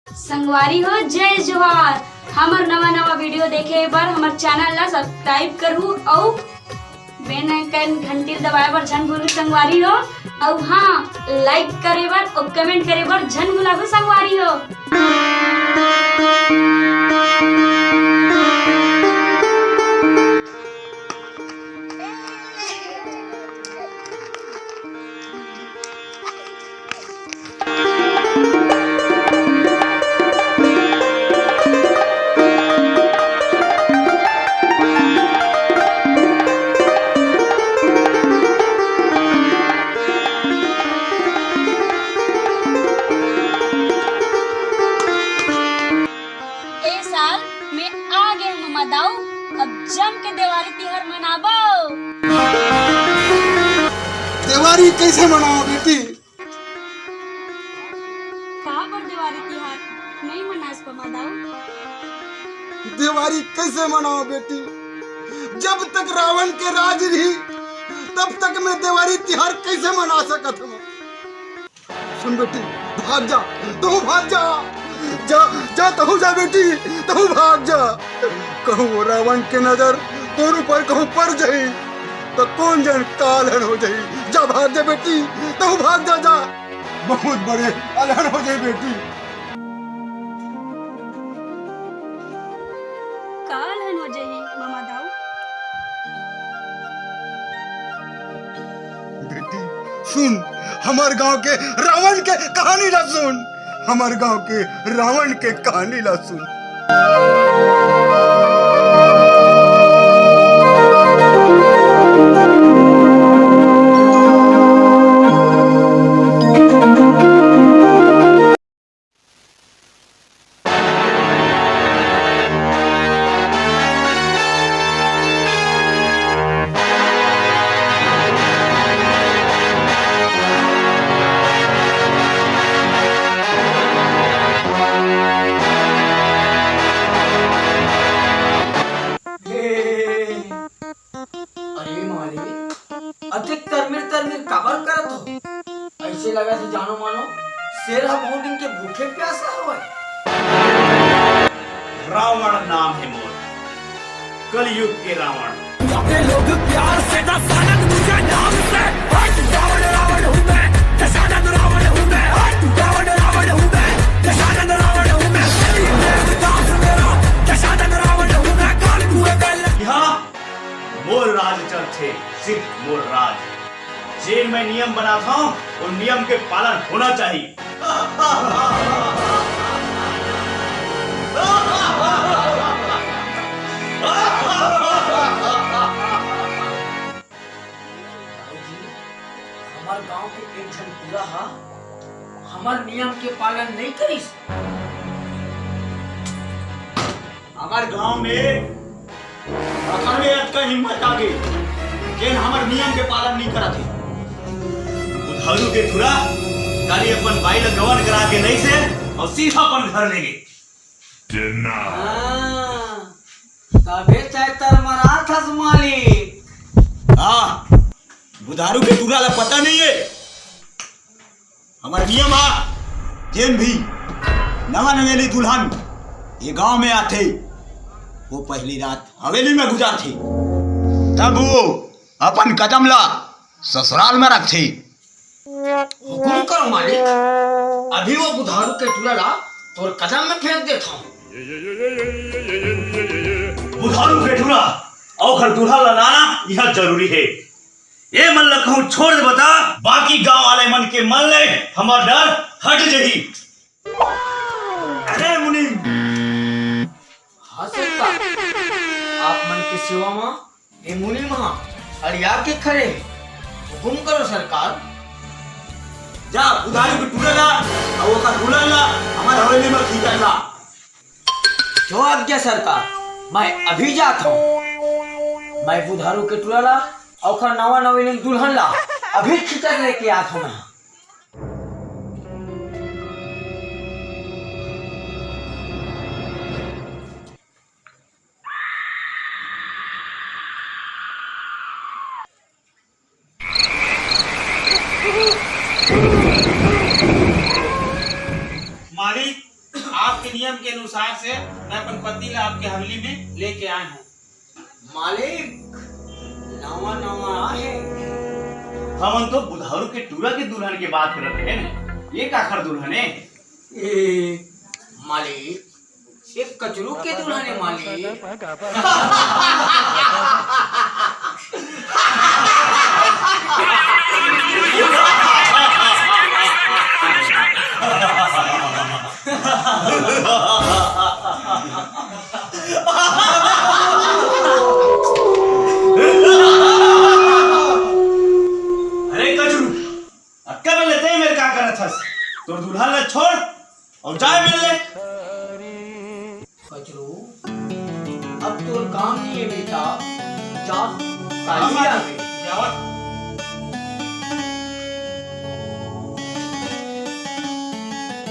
संगवारी हो जय जोहार। हमर नवा वीडियो देखे बर हमर चैनल ला सब्सक्राइब करू और बेल आइकन घंटी दबाए बर झन भूलू संगवारी हो। और हाँ, लाइक करे बर और कमेंट करे बर झन भूलाबू संगवारी हो। दाऊ अब जम के दिवाली त्योहार मनाबो। दिवाली कैसे मनाओ बेटी? कहाँ पर दिवाली त्योहार नहीं मनास पमा दाऊ? दिवाली कैसे मनाओ बेटी? जब तक रावण के राज रही तब तक मैं दिवाली त्योहार कैसे मना सकत हूँ? सुन बेटी, भाग जा, तू भाग जा, जा जा तू जा बेटी, तू भाग जा। कहूँ रावण के नजर तोर ऊपर कहूँ पड़ जाई तो कौन जन कालन हो जाई। जा भाग जा बेटी, तू भाग जा, जा बहुत बड़े अलहन हो जाए बेटी। कालन हो जाई मामा दाऊ? बेटी सुन, हमार गांव के रावण के कहानी ला सुन, हमार गांव के रावण के कहानी ला सुन। अधिक तरमीर काबर करत हो? ऐसे लगा से जानो मानो शेर हम बहुत दिन के भूखे प्यासा हुआ। रावण नाम है मोर, कलयुग के रावण। लोग प्यार से दसानंद मुझे नाम से हट। रावण रावण हूँ मैं, दशानंद रावण हूँ मैं, हट। रावण रावण हूँ मैं, दशानंद रावण हूँ मैं, दास मेरा दशानंद रावण हूँ मैं। काल कुएं गल यहाँ मोर राज चलते, सिर्फ मोर राज। जेल में नियम बनाता हूँ और नियम के पालन होना चाहिए। हमार गांव के एक जन पूरा हा हमार नियम के पालन नहीं करिस। हमार गांव में का हिम्मत आ गई, लेकिन हमार नियम के पालन नहीं करा थे। बुधारू के थुरा गाड़ी अपन भाई ल गवन करा के नहीं से और सीधा अपन घर ले गए। तबे चाहे तर मरा था मालिक। हाँ, बुधारू के तुरा ला पता नहीं है हमारा नियम आ। जेन भी नवा नवेली दुल्हन ये गांव में आते वो पहली रात हवेली में गुजारती, तब वो अपन कदम ला ससुराल में रखती। हुकुम करो मालिक, अभी वो बुधारू के टुरा ला तोर कदम में फेंक देता हूँ। बुधारू के टुरा और घर दूल्हा लाना यह जरूरी है। ये मन लखूं छोड़ दे बता, बाकी गांव वाले मन के मन ले हमारा डर हट जही। अरे मुनीम, हाँ सरकार, आप मन के सेवा में ये मुनि महा अड़िया के खड़े। हुकुम करो सरकार। जा बुधारू के टुरा ला और वो का दुल्हन ला हमारे हवेली में खींचा ला। जो आज्ञा सरकार, मैं अभी जाता हूँ। मैं बुधारू के टुरा ला और नवा नवीन दुल्हन ला अभी खिचड़ लेके आता हूँ। मालिक आपके नियम के अनुसार से मैं अपन पति ला आपके हवेली में लेके आए हूँ। मालिक नवा नवा है। हम तो बुधारू के टूरा के दुल्हन की बात कर रहे हैं। ये का खर दुल्हन है? ए मालिक एक कचरू के दुल्हन है मालिक। अरे कचरू अक्का में लेते हैं मेरे का कर अच्छा से तो दुल्हन ले छोड़ और जाए मिल ले। कचरू अब तो काम नहीं है बेटा, जा काली आ गई।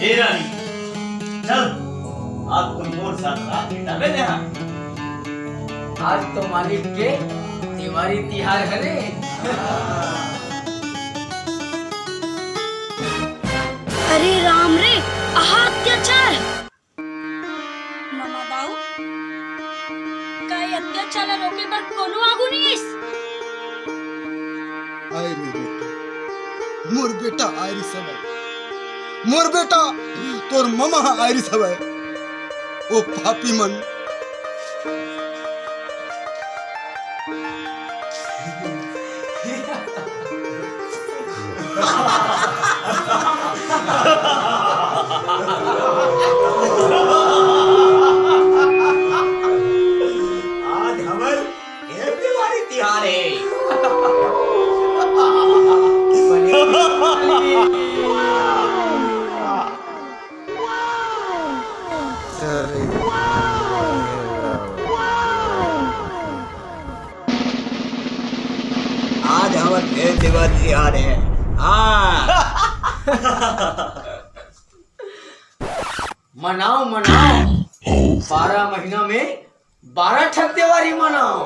हे रानी चल आप तुम और साथ रात बितावे दे। आज तो मालिक के दिवाली तिहार है रे। अरे राम रे आहा अत्याचार मामा दाऊ काय अत्याचार रोके पर कोनो आगू नहीं इस आय रे बेटा मोर बेटा आयरी सब मोर बेटा तोर ममा आयरी सब ओ पापी मन आज हमर ये दिवाली तिहार है। आज हमारे फिर दिवाली तिहार है। हाँ मनाओ मनाओ 12 महीना में 12 ठक दिवाली मनाओ।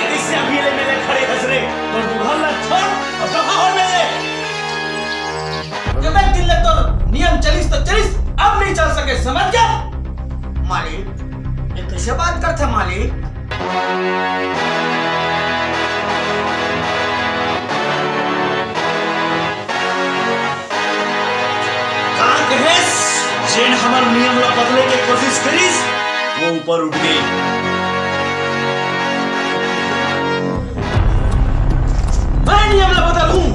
किससे अभी ले मेरे खड़े हंस रहे तो दुल्हन ला छोड़ और कहाँ हो मेरे जब तक दिल तो नियम चलिस तो चलिस, अब नहीं चल सके समझ गया मालिक। ये कैसे बात करते मालिक? कहाँ कहेस जेन हमार नियम ला बदले के कोशिश करिस वो ऊपर उठ गई। मैं नियम ला बदलूं।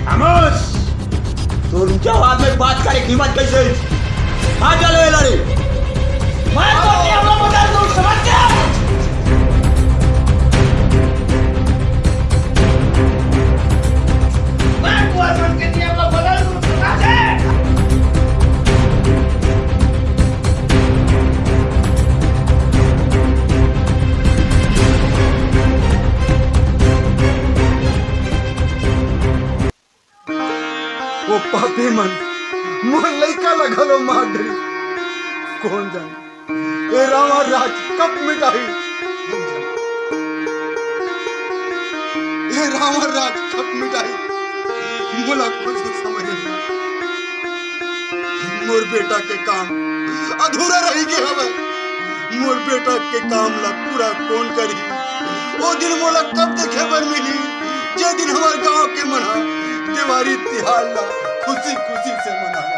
खामोश तो उनके आवाज में बात करे कीमत कैसे आ जा ले लड़े। मैं तो नियम ला बदल दूं समझ गया। वो पापी मन मोर लइका लगलो मार डरी कौन जाने ए रामा राज कब मिटाई ए रामा राज कब मिटाई बोला कुछ समझ नहीं। मोर बेटा के काम अधूरा रही गए हवे मोर बेटा के काम ला पूरा कौन करी। वो दिन मोला कब देखे बर मिली जे दिन हमार गांव के मना दिवाली तिहार ला खुशी खुशी से मनाया।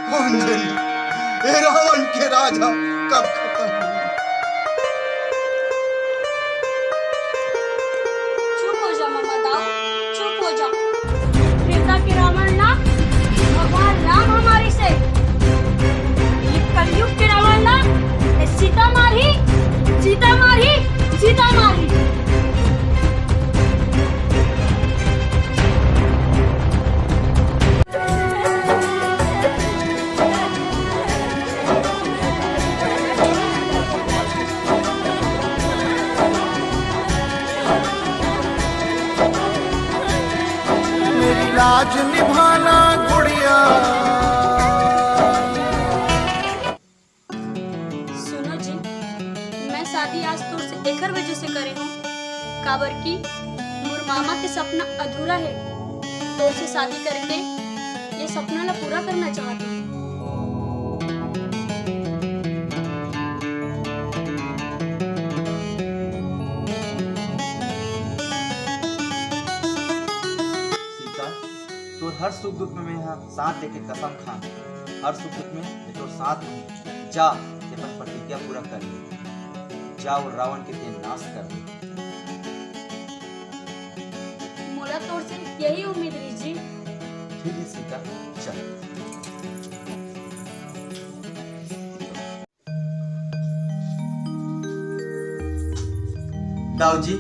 कौन जाने ए रावण के राजा कब खत्म हुआ। चुप हो जा मामा दाऊ चुप हो जा। त्रेता के रावण ना भगवान राम हमारी से ये कलयुग के रावण ना सीता मारी सीता मारी सीता मारी। काबर की मोर मामा के सपना अधूरा है, तो उसे शादी करके ये सपना ला पूरा करना चाहता हूँ। सीता, तोर हर सुख दुख में मैं यहाँ साथ देके कसम खा, हर सुख दुख में मैं तोर साथ हूँ। जा अपन प्रतिज्ञा पूरा कर ले, जा और रावण के तेल नाश कर ले। मोला तोर से यही उम्मीद रही जी। ठीक है सीता, चल। दाऊ जी,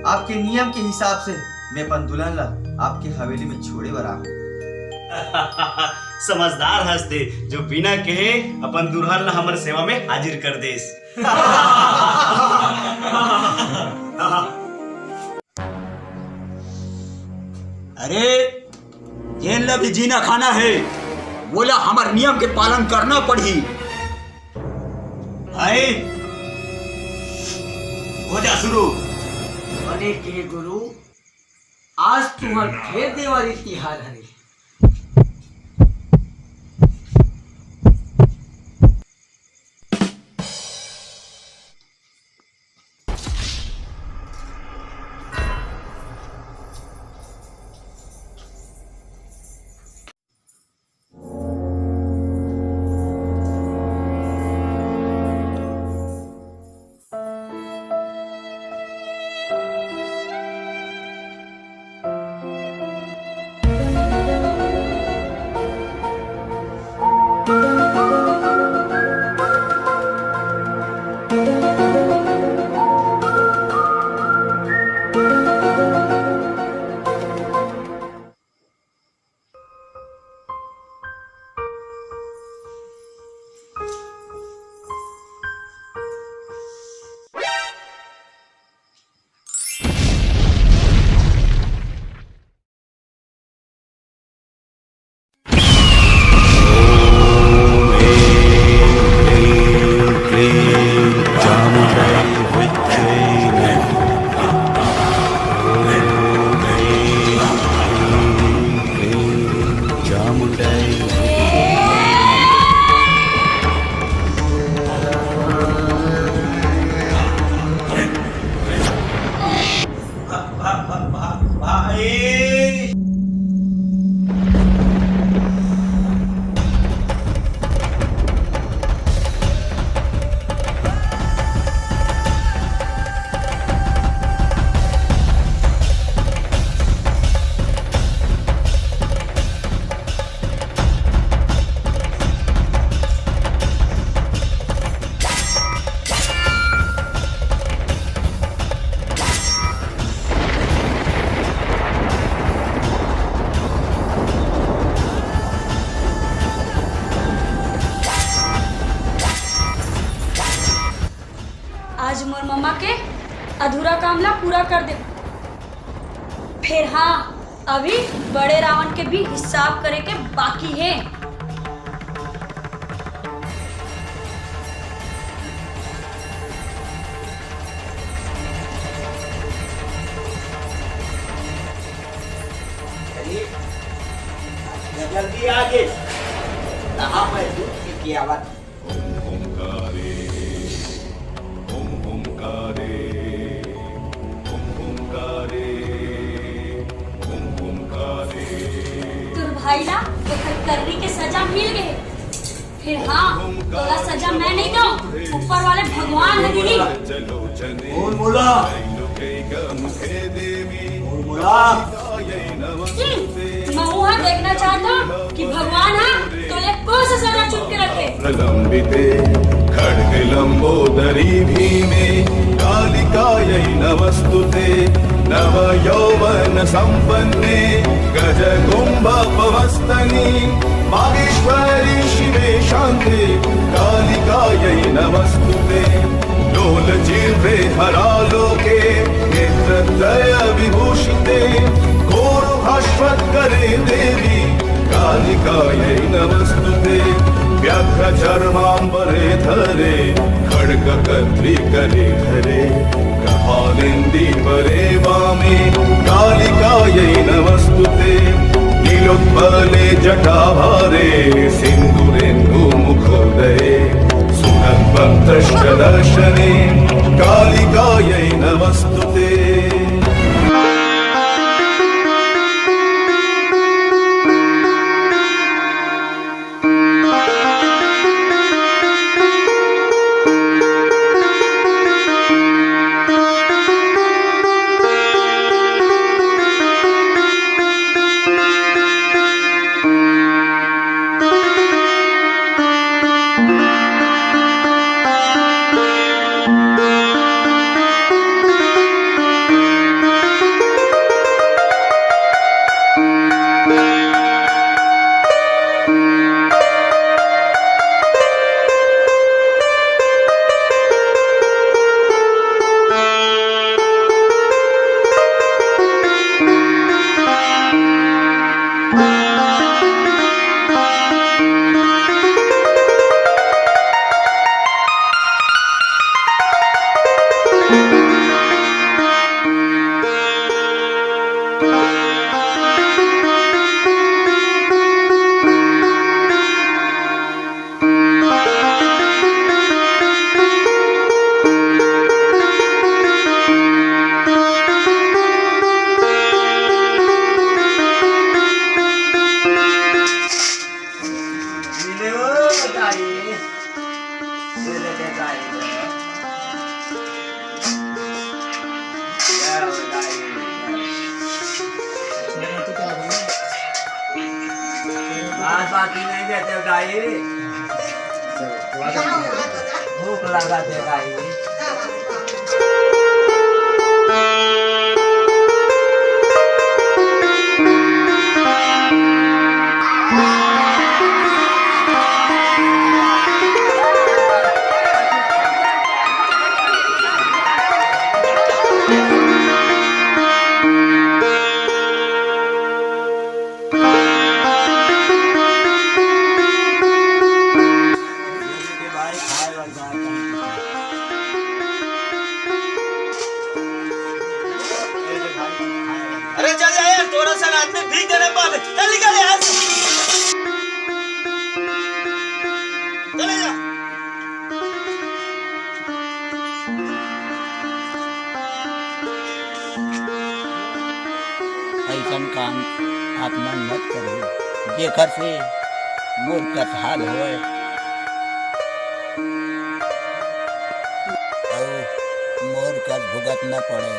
आपके नियम के हिसाब से मैं अपन दुल्हन ला आपकी हवेली में छोड़े बर आ। समझदार हंसते जो बिना कहे अपन दुल्हन ला हमर सेवा में हाजिर कर देस। अरे जेन ला भी जीना खाना है, बोला हमार नियम के पालन करना पड़ी। हाय हो जा शुरू। बने के गुरु, आज तुम्हार फिर दिवाली तिहार हरे। आज मोर मम्मा के अधूरा काम ला पूरा कर दे। फिर हाँ, अभी बड़े रावण के भी हिसाब करे के बाकी है। जल्दी आगे कहाँ मैं दूध की आवाज। भाईला तो करनी के सजा मिल गए। फिर हाँ, तोला सजा मैं नहीं दूं, ऊपर वाले भगवान है दीदी। बोल बोला मैं वहाँ देखना चाहता हूँ कि भगवान है तो ले कौन सा सजा चुप के रखे। प्रलंबिते खड्ग लंबोदरी भीमे कालिकायै नमस्तुते नव यौवन संपन्ने गज कुंभपवस्तनी मागेश्वरी शिवे शान्ते कालिकायै नमस्तुते लोल जिह्वे हरालोके नेत्रत्रय विभूषिते घोर भास्वत्करे देवी कालिकायै नमस्तुते व्याघ्र चर्मांबरे धरे खड्ग कत्री करे धरे भालेन्दीवरे वामे कालिकायै नमस्तुते नीलोत्पले जटाभारे सिन्दूरेन्दुमुखोदये सुगन्धदर्शने कालिकायै नमस्तुते। नहीं देते गाई, भूख लगा दे गाई। अरे चल जा यार, थोड़ा सा आदमी भीग देने पर चल निकल यार, चले जा। ऐसन काम आत्मा मत करो जेकर से मोर कस हाल होए और मोर कस भुगत न पड़े।